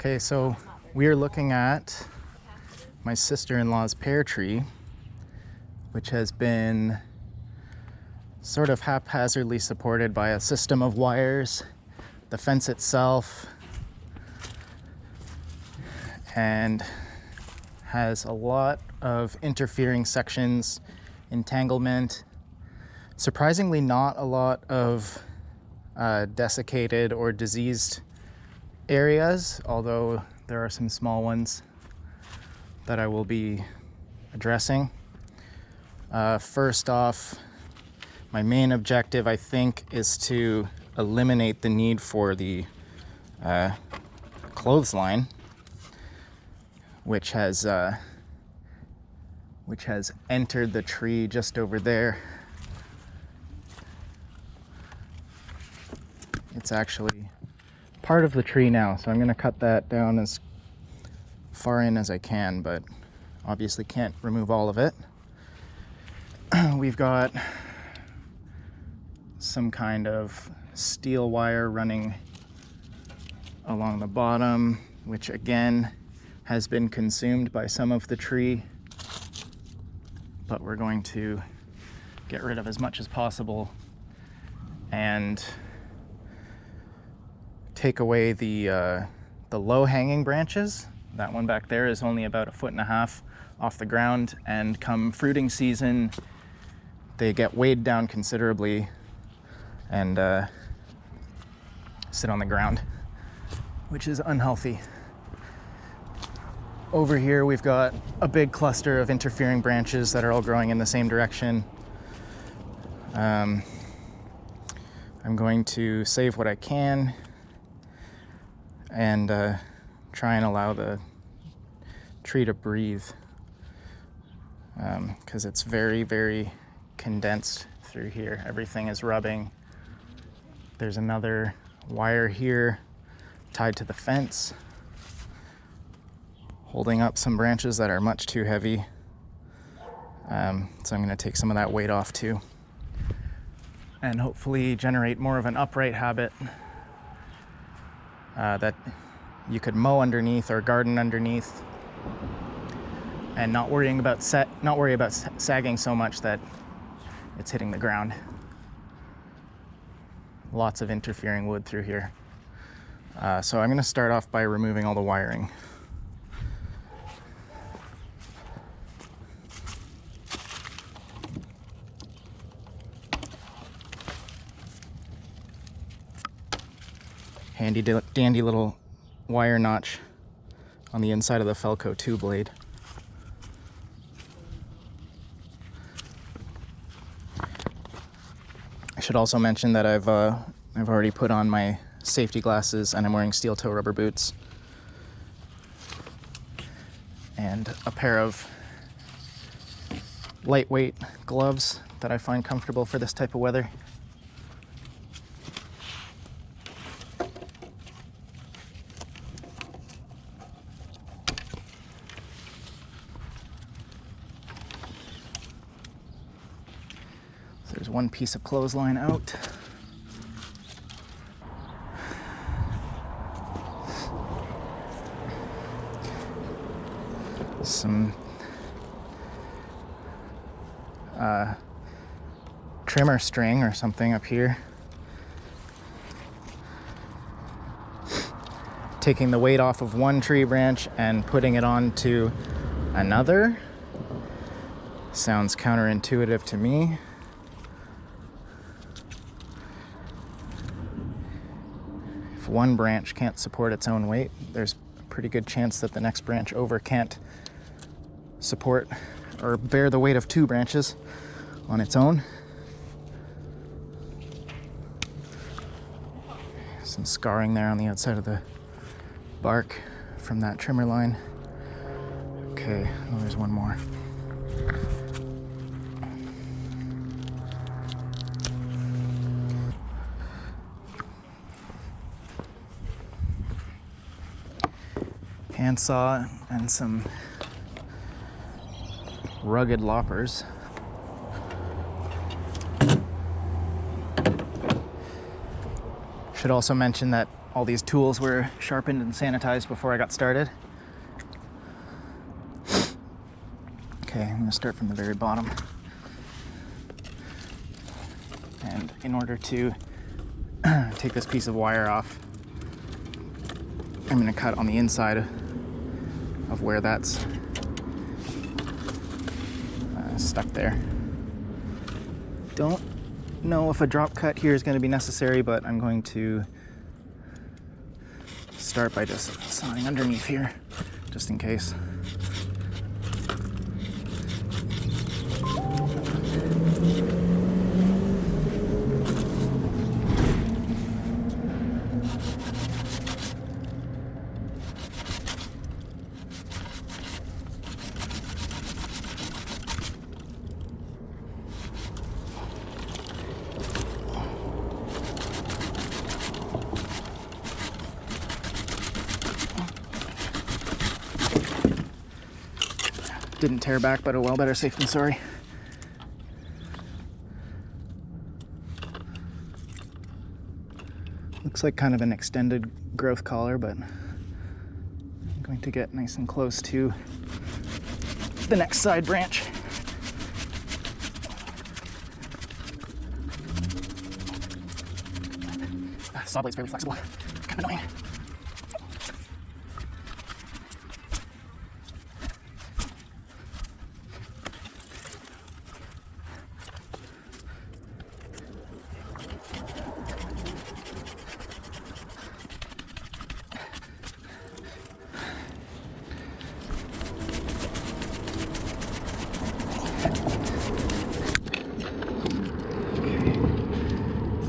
Okay, so we are looking at my sister-in-law's pear tree, which has been sort of haphazardly supported by a system of wires, the fence itself, and has a lot of interfering sections, entanglement. Surprisingly, not a lot of desiccated or diseased areas, although there are some small ones that I will be addressing. First off, my main objective, I think, is to eliminate the need for the clothesline, which has entered the tree just over there. It's actually part of the tree now, so I'm going to cut that down as far in as I can, but obviously can't remove all of it. We've got some kind of steel wire running along the bottom, which again has been consumed by some of the tree, but we're going to get rid of as much as possible and take away the low-hanging branches. That one back there is only about 1.5 feet off the ground, and come fruiting season, they get weighed down considerably and sit on the ground, which is unhealthy. Over here, we've got a big cluster of interfering branches that are all growing in the same direction. I'm going to save what I can and try and allow the tree to breathe, because it's very, very condensed through here. Everything is rubbing. There's another wire here tied to the fence, holding up some branches that are much too heavy. So I'm going to take some of that weight off too, and hopefully generate more of an upright habit that you could mow underneath or garden underneath, and not worry about sagging so much that it's hitting the ground. Lots of interfering wood through here. So I'm going to start off by removing all the wiring. Handy dandy little wire notch on the inside of the Felco 2 blade. I should also mention that I've already put on my safety glasses and I'm wearing steel toe rubber boots and a pair of lightweight gloves that I find comfortable for this type of weather. There's one piece of clothesline out. Some trimmer string or something up here. Taking the weight off of one tree branch and putting it onto another. Sounds counterintuitive to me. If one branch can't support its own weight, there's a pretty good chance that the next branch over can't support or bear the weight of two branches on its own. Some scarring there on the outside of the bark from that trimmer line. Okay, oh, there's one more. Handsaw and some rugged loppers. Should also mention that all these tools were sharpened and sanitized before I got started. Okay, I'm gonna start from the very bottom. And in order to take this piece of wire off, I'm gonna cut on the inside of where that's stuck there. Don't know if a drop cut here is going to be necessary, but I'm going to start by just sawing underneath here, just in case. Didn't tear back, but oh well, better safe than sorry. Looks like kind of an extended growth collar, but I'm going to get nice and close to the next side branch. Saw blade's fairly flexible, kind of annoying.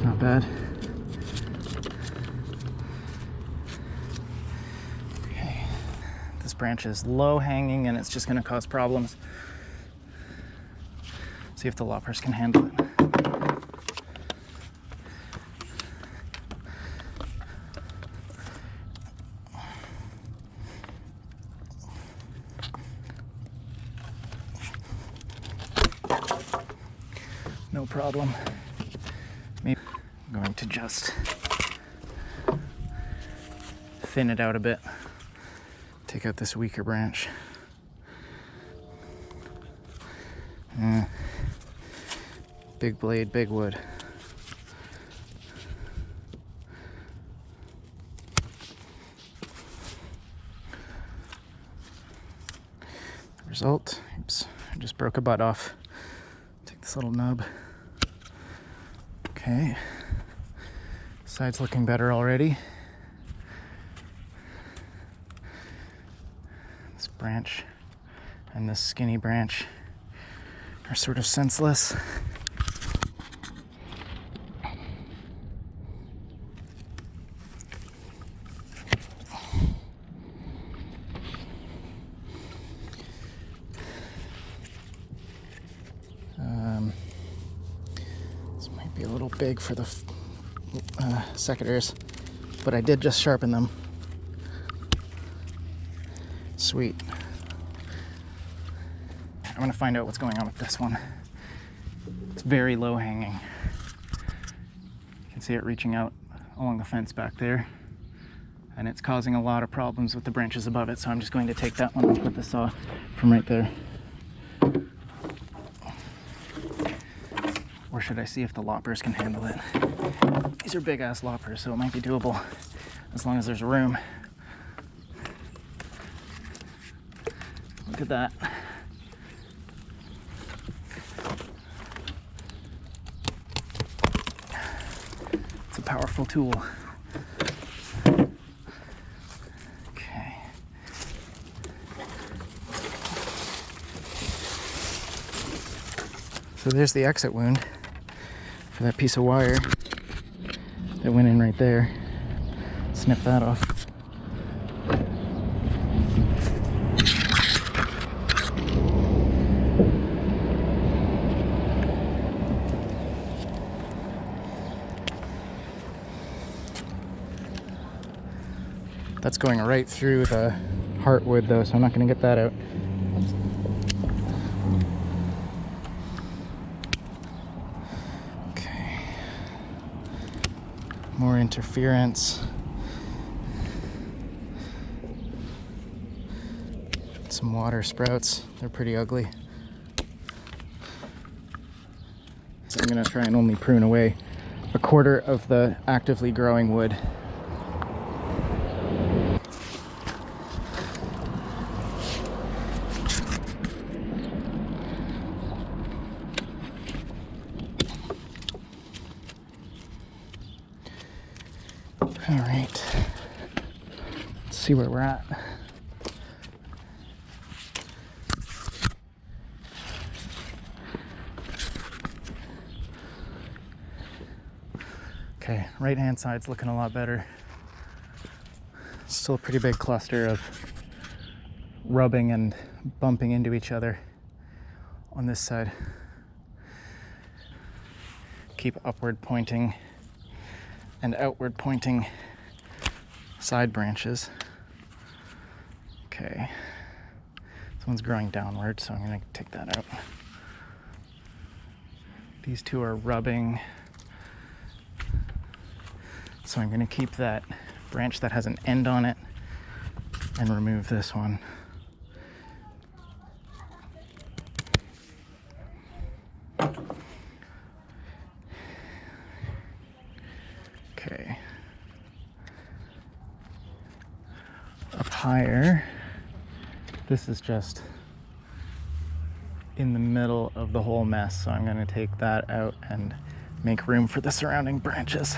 Not bad. Okay. This branch is low hanging and it's just going to cause problems. See if the loppers can handle it. No problem. Maybe I'm going to just thin it out a bit. Take out this weaker branch. Big blade, big wood. Result, oops, I just broke a butt off. Take this little nub. Okay, side's looking better already. This branch and this skinny branch are sort of senseless. This might be a little big for the secateurs, but I did just sharpen them. Sweet. I'm gonna find out what's going on with this one. It's very low hanging. You can see it reaching out along the fence back there, and it's causing a lot of problems with the branches above it, so I'm just going to take that one and put the saw from right there. Or should I see if the loppers can handle it? These are big ass loppers, so it might be doable as long as there's room. Look at that. It's a powerful tool. Okay. So there's the exit wound for that piece of wire that went in right there. Snip that off. That's going right through the heartwood though, so I'm not going to get that out. Okay. More interference. Some water sprouts. They're pretty ugly. So I'm going to try and only prune away a quarter of the actively growing wood. All right, let's see where we're at. Okay, right hand side's looking a lot better. Still a pretty big cluster of rubbing and bumping into each other on this side. Keep upward pointing and outward pointing side branches. Okay, this one's growing downward, so I'm going to take that out. These two are rubbing, so I'm going to keep that branch that has an end on it and remove this one. Okay. Up higher, this is just in the middle of the whole mess, so I'm going to take that out and make room for the surrounding branches.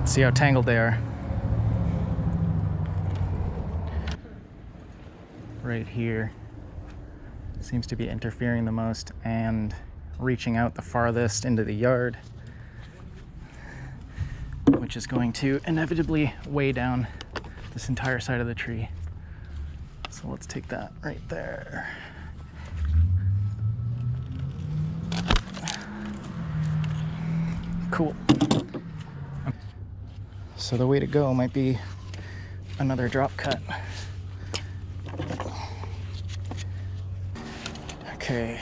See how tangled they are. Right here seems to be interfering the most and reaching out the farthest into the yard, which is going to inevitably weigh down this entire side of the tree. So let's take that right there. Cool. So the way to go might be another drop cut. Okay.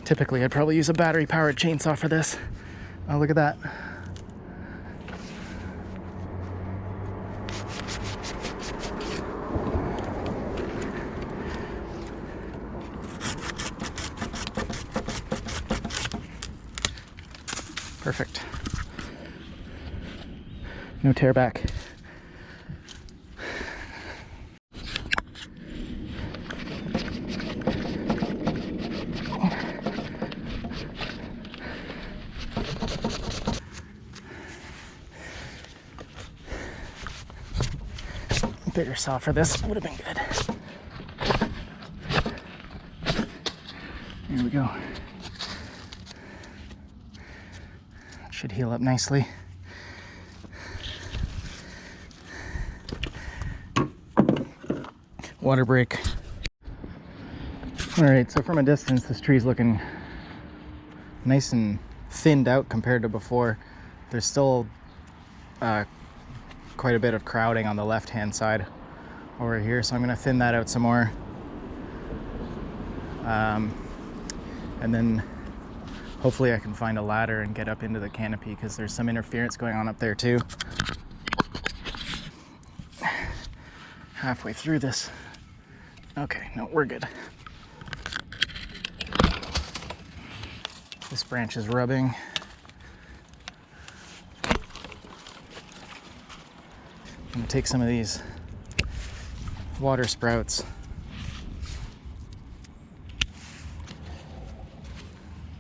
Typically, I'd probably use a battery-powered chainsaw for this. Oh, look at that. Perfect. No tear back. Bigger saw for this would have been good. Here we go. Should heal up nicely. Water break. All right, so from a distance, this tree's looking nice and thinned out compared to before. There's still quite a bit of crowding on the left-hand side over here, so I'm going to thin that out some more. And then hopefully I can find a ladder and get up into the canopy, because there's some interference going on up there too. Halfway through this. Okay, no, we're good. This branch is rubbing. I'm going to take some of these water sprouts,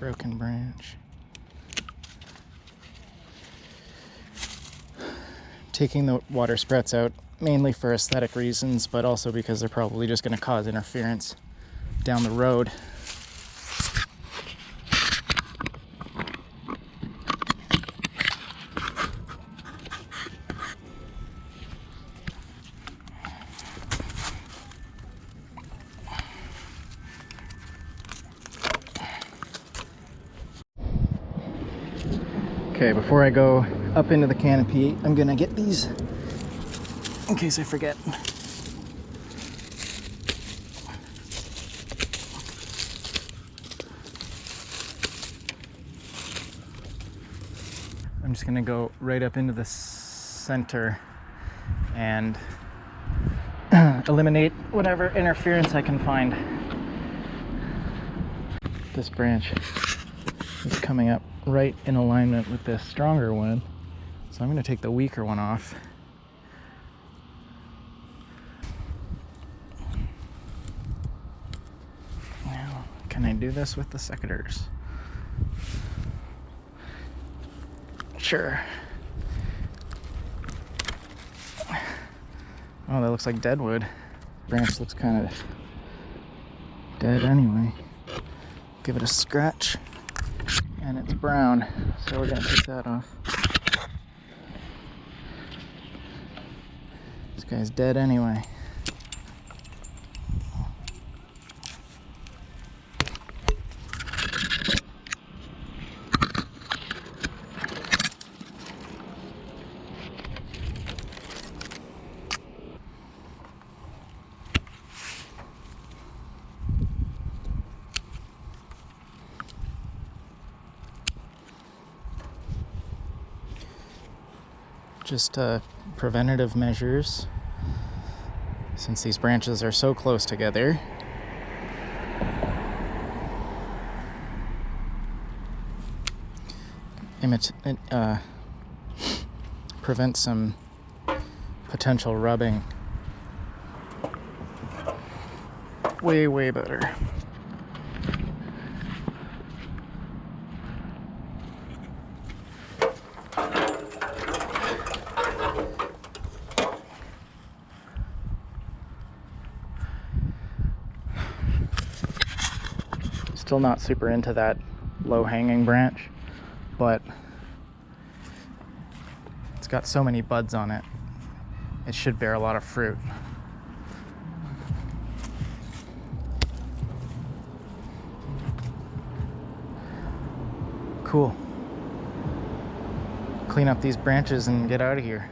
broken branch, taking the water sprouts out mainly for aesthetic reasons, but also because they're probably just going to cause interference down the road. Okay, before I go up into the canopy, I'm gonna get these in case I forget. I'm just gonna go right up into the center and eliminate whatever interference I can find. This branch is coming up right in alignment with this stronger one, so I'm going to take the weaker one off. Now, can I do this with the secateurs? Sure. Oh, that looks like dead wood. Branch looks kind of dead anyway. Give it a scratch. And it's brown, so we're gonna take that off. This guy's dead anyway. Just preventative measures, since these branches are so close together. Prevent some potential rubbing. Way better. Still not super into that low-hanging branch, but it's got so many buds on it, it should bear a lot of fruit. Cool. Clean up these branches and get out of here.